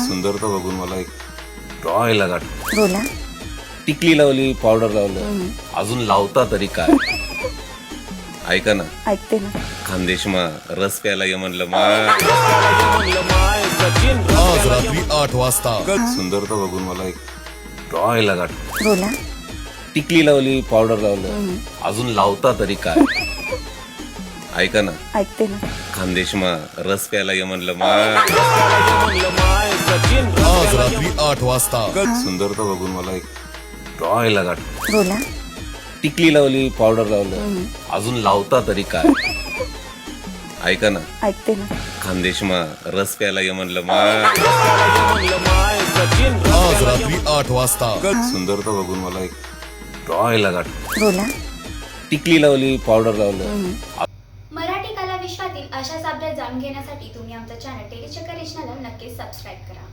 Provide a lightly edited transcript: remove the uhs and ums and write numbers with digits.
सुंदरता बघून मला एक डोळा गाठ. बोला. टिकली लावली, पावडर लावलं, अजून लावता तरी काय? ऐका ना, ऐकते ना. खानदेशमा रस प्यायला ये म्हणलं मा. आज रात्री 8 वाजता सुंदरता बघून मला एक डोळा गाठ. बोला. टिकली लावली, पावडर लावलं, अजून लावता तरी काय? ऐका ना, ऐकते ना. खानदेशमा रस प्यायला ये म्हणलं मा. आज रात्री 8 वाजता सुंदरता बघून मला एक डोळा गाठ. बोला. टिकली लावली, पावडर लावलं, अजून लावता तरी काय? ऐका ना, ऐकते ना. खानदेशमा रस प्यायला ये म्हणलं मा. आज रात्री 8 वाजता सुंदरता बघून मला एक डोळा गाठ. बोला. टिकली लावली, पावडर लावलं. मराठी कला विश्वातील अशाच अपडेट जाणून घेण्यासाठी तुम्ही आमचं चॅनल टेलीचक्कर रिजनला नक्कीच सबस्क्राईब करा.